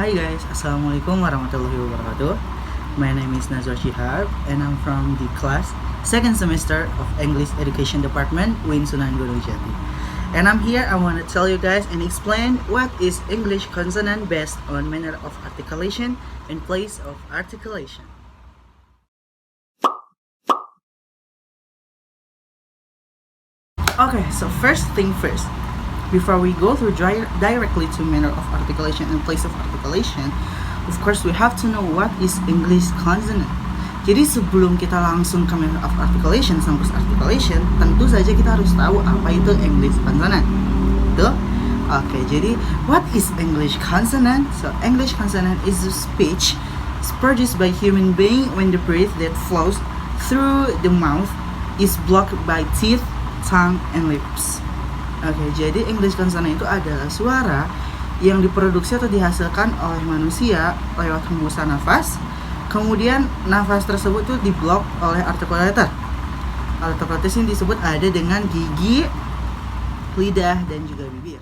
Hi guys, Assalamualaikum warahmatullahi wabarakatuh. My name is Nazwa Shihab and I'm from the class second semester of English Education Department, Win Sunan Gunung Jati. And I'm here, I want to tell you guys and explain what is English consonant based on manner of articulation and place of articulation. Okay, so first thing first. Before we go through directly to manner of articulation and place of articulation, of course we have to know what is English consonant. Jadi sebelum kita langsung ke manner of articulation sama place articulation, tentu saja kita harus tahu apa itu English consonant. Betul? Oke, jadi what is English consonant? So English consonant is a speech produced by human being when the breath that flows through the mouth is blocked by teeth, tongue, and lips. Oke, jadi English consonant itu adalah suara yang diproduksi atau dihasilkan oleh manusia lewat hembusan nafas. Kemudian nafas tersebut tuh diblok oleh articulator. Articulator ini disebut ada dengan gigi, lidah, dan juga bibir.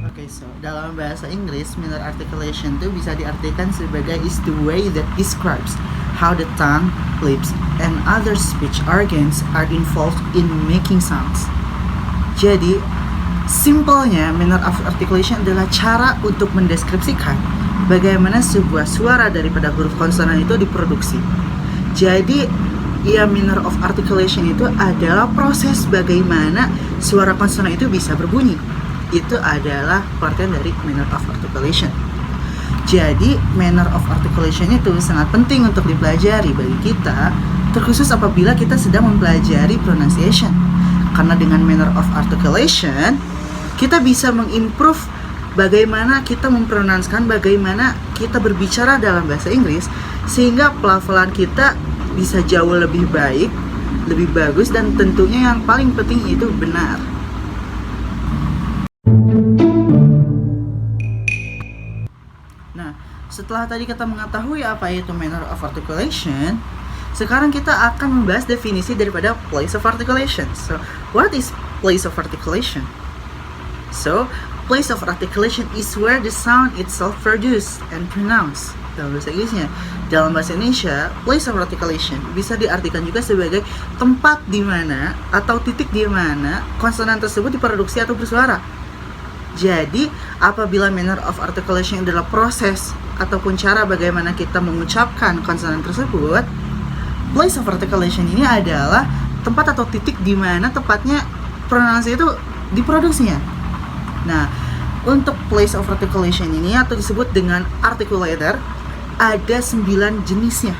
Oke, so dalam bahasa Inggris, manner articulation itu bisa diartikan sebagai is the way that describes how the tongue, lips, and other speech organs are involved in making sounds. Jadi, simpelnya manner of articulation adalah cara untuk mendeskripsikan bagaimana sebuah suara daripada huruf konsonan itu diproduksi. Jadi, manner of articulation itu adalah proses bagaimana suara konsonan itu bisa berbunyi. Itu adalah bagian dari manner of articulation. Jadi, manner of articulation itu sangat penting untuk dipelajari bagi kita, terkhusus apabila kita sedang mempelajari pronunciation. Karena dengan manner of articulation, kita bisa mengimprove bagaimana kita mempronouncekan, bagaimana kita berbicara dalam bahasa Inggris, sehingga pelafalan kita bisa jauh lebih baik, lebih bagus, dan tentunya yang paling penting itu benar. Setelah tadi kita mengetahui apa itu manner of articulation, sekarang kita akan membahas definisi daripada place of articulation. So, what is place of articulation? So, place of articulation is where the sound itself produced and pronounced. Dalam bahasa Inggrisnya, dalam bahasa Indonesia, place of articulation bisa diartikan juga sebagai tempat di mana atau titik di mana konsonan tersebut diproduksi atau bersuara. Jadi, apabila manner of articulation adalah proses ataupun cara bagaimana kita mengucapkan konsonan tersebut, place of articulation ini adalah tempat atau titik di mana tepatnya pronouns itu diproduksinya. Nah, untuk place of articulation ini atau disebut dengan articulator, ada 9 jenisnya.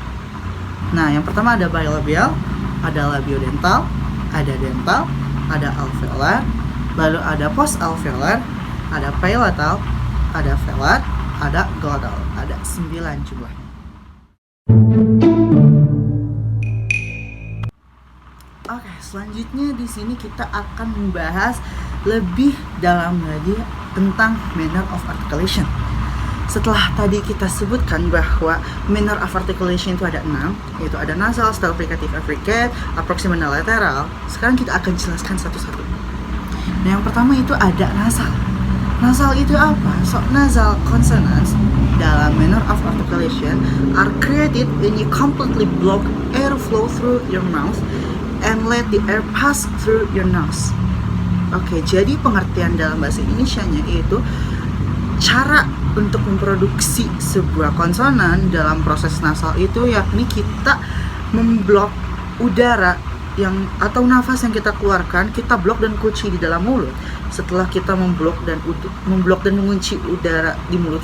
Nah, yang pertama ada bilabial, ada labiodental, ada dental, ada alveolar, lalu ada post-alveolar, ada palatal, ada velar, ada glottal. Ada 9 jumlahnya. Oke, selanjutnya di sini kita akan membahas lebih dalam lagi tentang manner of articulation. Setelah tadi kita sebutkan bahwa manner of articulation itu ada 6, yaitu ada nasal, style fricative, affricate, approximant, dan lateral. Sekarang kita akan jelaskan satu-satu. Nah, yang pertama itu ada nasal. Nasal itu apa? So, nasal consonants dalam manner of articulation are created when you completely block airflow through your mouth and let the air pass through your nose. Oke, jadi pengertian dalam bahasa Indonesianya itu cara untuk memproduksi sebuah konsonan dalam proses nasal itu yakni kita memblok udara yang atau nafas yang kita keluarkan, kita blok dan kunci di dalam mulut. Setelah kita memblok dan mengunci udara di mulut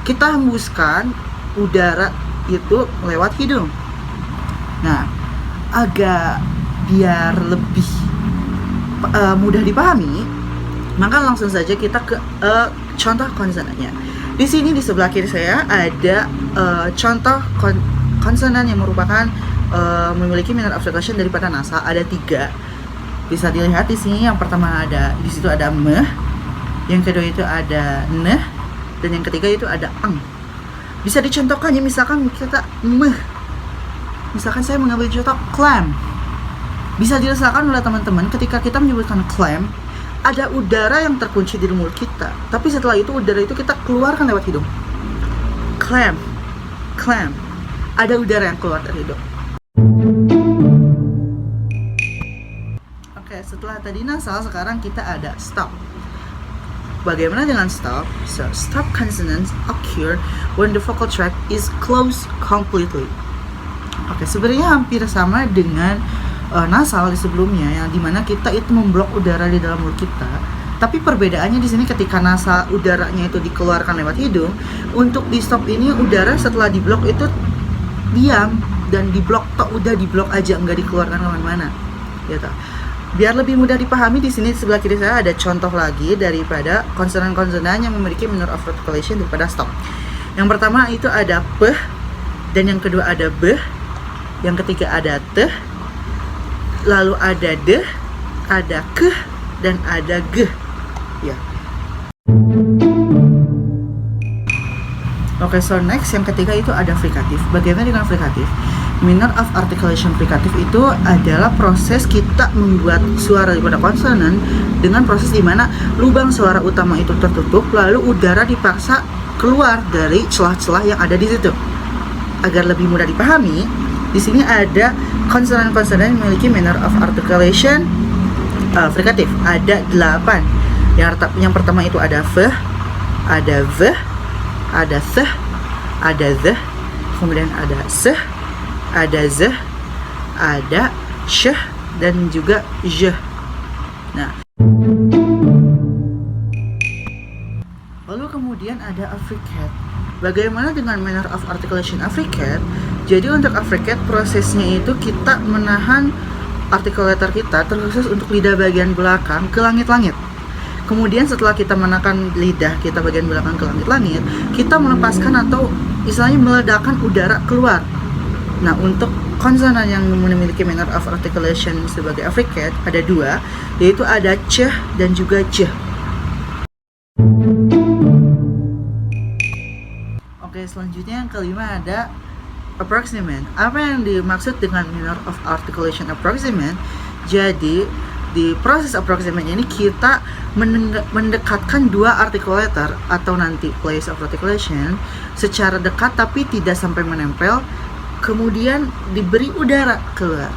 kita hembuskan udara itu lewat hidung. Nah, agak biar lebih mudah dipahami, maka langsung saja kita ke contoh konsonannya. Di sini di sebelah kiri saya ada contoh konsonan yang merupakan memiliki manner of articulation daripada nasal. Ada 3. Bisa dilihat di sini, yang pertama ada di situ ada meh, yang kedua itu ada neh, dan yang ketiga itu ada ang. Bisa dicontohkan ya, misalkan kita meh. Misalkan saya mengambil contoh clam. Bisa dirasakan oleh teman-teman ketika kita menyebutkan clam, ada udara yang terkunci di mulut kita, tapi setelah itu udara itu kita keluarkan lewat hidung. Clam, ada udara yang keluar dari hidung. Oke, setelah tadi nasal, sekarang kita ada stop. Bagaimana dengan stop? So, stop consonants occur when the vocal tract is closed completely. Oke, sebenarnya hampir sama dengan nasal di sebelumnya, yang dimana kita itu memblok udara di dalam mulut kita. Tapi perbedaannya di sini ketika nasal udaranya itu dikeluarkan lewat hidung, untuk di stop ini udara setelah diblok itu diam dan diblok, udah diblok aja, nggak dikeluarkan kemana-mana, gitu. Biar lebih mudah dipahami, di sini sebelah kiri saya ada contoh lagi daripada konsonan-konsonan yang memiliki manner of articulation daripada stop. Yang pertama itu ada p, dan yang kedua ada b, yang ketiga ada t, lalu ada d, ada k, dan ada g. Ya. Oke, so next yang ketiga itu ada frikatif. Bagaimana dengan frikatif? Manner of articulation frikatif itu adalah proses kita membuat suara daripada konsonan dengan proses di mana lubang suara utama itu tertutup, lalu udara dipaksa keluar dari celah-celah yang ada di situ. Agar lebih mudah dipahami, di sini ada konsonan-konsonan yang memiliki manner of articulation frikatif. Ada 8. Yang pertama itu ada v, ada v, ada th, ada z, kemudian ada s, ada z, ada sh, dan juga j. Nah, lalu kemudian ada affricate. Bagaimana dengan manner of articulation affricate? Jadi untuk affricate prosesnya itu kita menahan articulator kita, terkhusus untuk lidah bagian belakang, ke langit-langit. Kemudian setelah kita menekan lidah kita bagian belakang ke langit-langit, kita melepaskan atau istilahnya meledakkan udara keluar. Nah, untuk konsonan yang memiliki manner of articulation sebagai affricate ada 2, yaitu ada c dan juga j. Oke, selanjutnya yang kelima ada approximant. Apa yang dimaksud dengan manner of articulation approximant? Jadi di proses approximant ini kita mendekatkan dua articulator atau nanti place of articulation secara dekat tapi tidak sampai menempel, kemudian diberi udara keluar.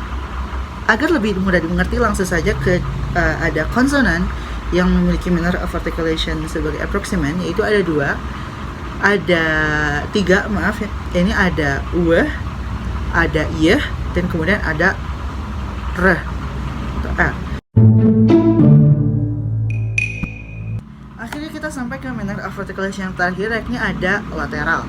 Agar lebih mudah dimengerti, langsung saja ke ada konsonan yang memiliki manner of articulation sebagai approximant, yaitu ada 3, maaf ya. Ini ada w, ada y, dan kemudian ada r atau a. Akhirnya kita sampai ke manner of articulation yang terakhir, yakni ada lateral.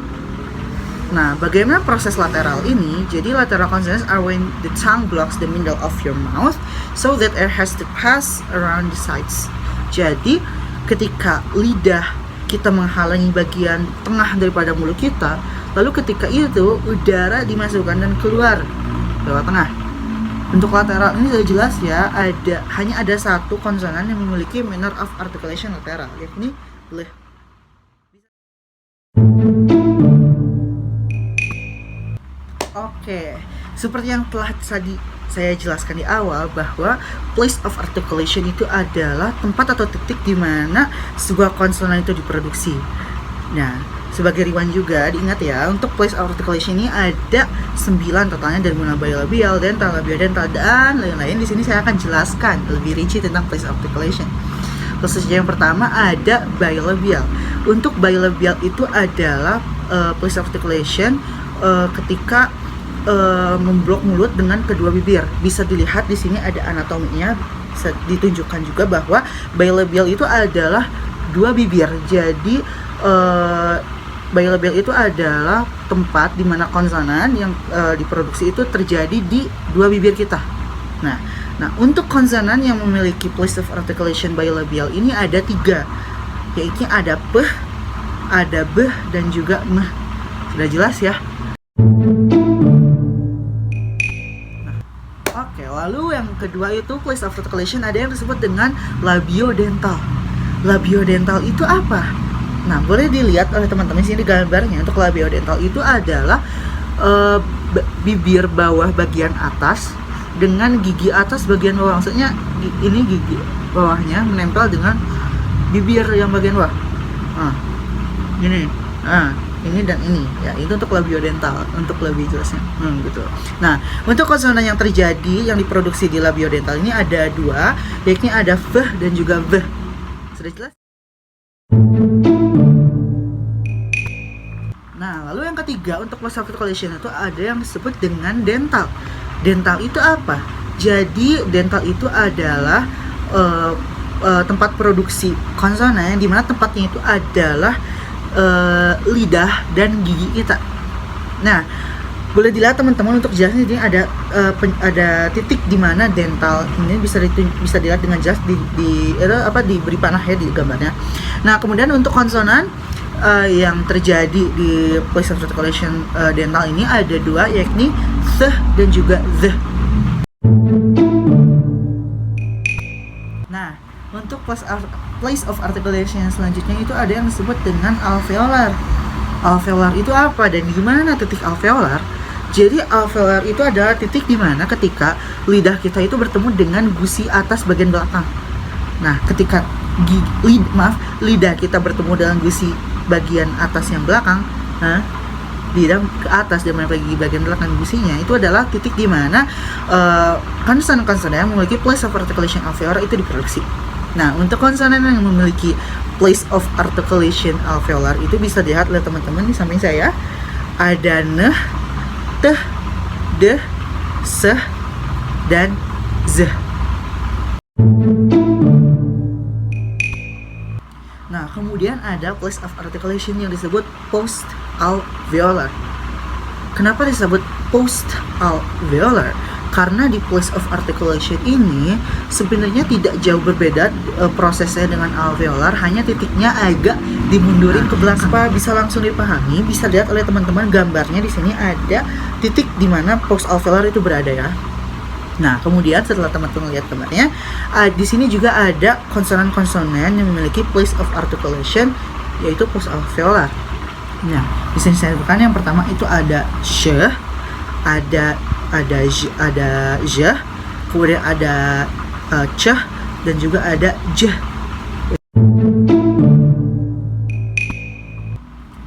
Nah, bagaimana proses lateral ini? Jadi lateral consonants are when the tongue blocks the middle of your mouth so that air has to pass around the sides. Jadi ketika lidah kita menghalangi bagian tengah daripada mulut kita, lalu ketika itu udara dimasukkan dan keluar lewat tengah. Untuk lateral ini sudah jelas ya, hanya ada satu konsonan yang memiliki manner of articulation lateral, yakni l. Oke, seperti yang telah tadi saya jelaskan di awal, bahwa place of articulation itu adalah tempat atau titik di mana sebuah konsonan itu diproduksi. Nah, sebagai rewind juga diingat ya, untuk place of articulation ini ada 9 totalnya, dari mulai bilabial, dental, labiodental, dan lain-lain. Di sini saya akan jelaskan lebih rinci tentang place of articulation. Khususnya yang pertama ada bilabial. Untuk bilabial itu adalah place of articulation ketika memblok mulut dengan kedua bibir. Bisa dilihat di sini ada anatominya, bisa ditunjukkan juga bahwa bilabial itu adalah 2 bibir. Jadi bilabial itu adalah tempat di mana konsonan yang diproduksi itu terjadi di 2 bibir kita. Nah, untuk konsonan yang memiliki place of articulation bilabial ini ada 3, yaitu ada p, ada b, dan juga m. Sudah jelas ya? Lalu yang kedua itu place of articulation, ada yang disebut dengan labiodental. Labiodental itu apa? Nah, boleh dilihat oleh teman-teman sini gambarnya. Untuk labiodental itu adalah bibir bawah bagian atas dengan gigi atas bagian bawah. Maksudnya ini gigi bawahnya menempel dengan bibir yang bagian bawah. Gini. Ini dan ini ya, itu untuk labiodental, untuk lebih jelasnya gitu. Nah, untuk konsonan yang terjadi yang diproduksi di labiodental ini ada dua, yakni ada v dan juga v. Sudah jelas? Nah, lalu yang ketiga untuk voice articulation itu ada yang disebut dengan dental. Dental itu apa? Jadi dental itu adalah tempat produksi konsonan yang dimana tempatnya itu adalah lidah dan gigi kita. Nah, boleh dilihat teman-teman untuk jelasnya ini ada titik di mana dental ini bisa dilihat dengan jelas diberi panah ya di gambarnya. Nah, kemudian untuk konsonan yang terjadi di place of articulation dental ini ada dua, yakni th dan juga the. Nah, untuk place of articulation yang selanjutnya itu ada yang disebut dengan alveolar. Alveolar itu apa dan gimana titik alveolar? Jadi alveolar itu adalah titik di mana ketika lidah kita itu bertemu dengan gusi atas bagian belakang. Nah, ketika lidah kita bertemu dengan gusi bagian atas yang belakang, lidah ke atas dan menempel bagian belakang gusinya, itu adalah titik di mana konsonan-konsonan yang memiliki place of articulation alveolar itu diproduksi. Nah, untuk konsonan yang memiliki place of articulation alveolar itu bisa dilihat oleh teman-teman di samping saya. Ada n, t, d, s, dan z. Nah, kemudian ada place of articulation yang disebut post alveolar. Kenapa disebut post alveolar? Karena di place of articulation ini sebenarnya tidak jauh berbeda prosesnya dengan alveolar, hanya titiknya agak dimundurin ke belakang. Supaya bisa langsung dipahami, bisa lihat oleh teman-teman gambarnya di sini ada titik di mana post alveolar itu berada ya. Nah, kemudian setelah teman-teman lihat gambarnya, di sini juga ada konsonan-konsonan yang memiliki place of articulation, yaitu post alveolar. Nah, di sini saya sebutkan yang pertama itu ada sh, ada j, kemudian ada c, dan juga ada j.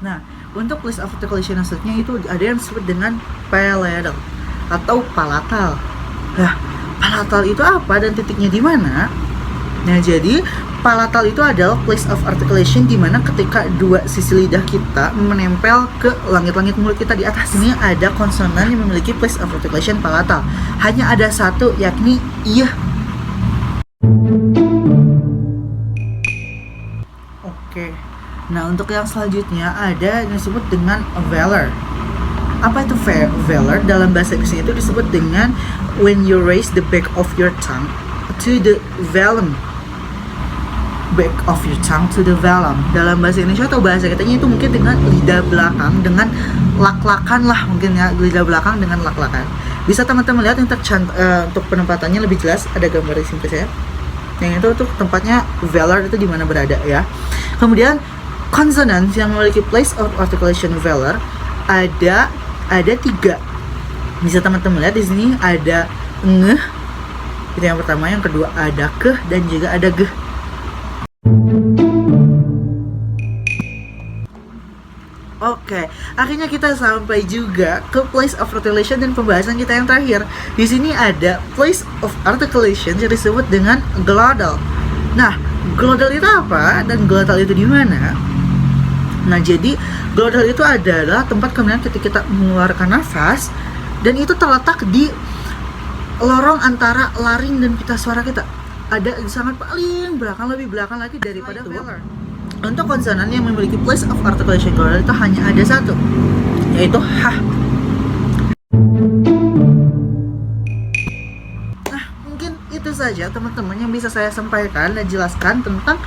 Nah, untuk place of articulation selanjutnya itu ada yang disebut dengan palatal atau palatal. Nah, palatal itu apa dan titiknya di mana? Nah, jadi palatal itu adalah place of articulation di mana ketika dua sisi lidah kita menempel ke langit-langit mulut kita di atas. Ini ada konsonan yang memiliki place of articulation palatal. Hanya ada satu, yakni y. Oke. Nah, untuk yang selanjutnya ada yang disebut dengan velar. Apa itu velar? Dalam bahasa Inggrisnya itu disebut dengan when you raise the back of your tongue to the velum. Back of your tongue to the velum. Dalam bahasa Indonesia atau bahasa kitanya itu mungkin dengan lidah belakang, dengan lak-lakan lah mungkin ya, lidah belakang dengan lak-lakan. Bisa teman-teman lihat untuk penempatannya lebih jelas, ada gambar di sini saya. Yang itu untuk tempatnya velar itu di mana berada ya. Kemudian konsonan yang memiliki place of articulation velar ada 3. Bisa teman-teman lihat di sini ada ngeh, itu yang pertama, yang kedua ada keh, dan juga ada geh. Oke, akhirnya kita sampai juga ke place of articulation dan pembahasan kita yang terakhir. Di sini ada place of articulation yang disebut dengan glottal. Nah, glottal itu apa dan glottal itu di mana? Nah, jadi glottal itu adalah tempat kemudian ketika kita mengeluarkan nafas dan itu terletak di lorong antara laring dan pita suara kita. Ada sangat paling belakang, lebih belakang lagi daripada velar. Untuk konsonan yang memiliki place of articulation glottal itu hanya ada satu, yaitu h. Nah, mungkin itu saja teman-teman yang bisa saya sampaikan dan jelaskan tentang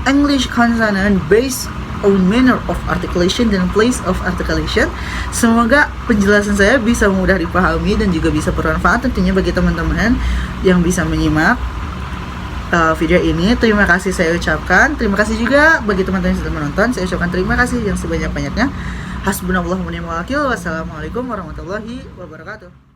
English consonant based on manner of articulation dan place of articulation. Semoga penjelasan saya bisa mudah dipahami dan juga bisa bermanfaat tentunya bagi teman-teman yang bisa menyimak video ini. Terima kasih saya ucapkan. Terima kasih juga bagi teman-teman yang sudah menonton. Saya ucapkan terima kasih yang sebanyak-banyaknya. Hasbunallahu wa ni'mal wakil. Wassalamualaikum warahmatullahi wabarakatuh.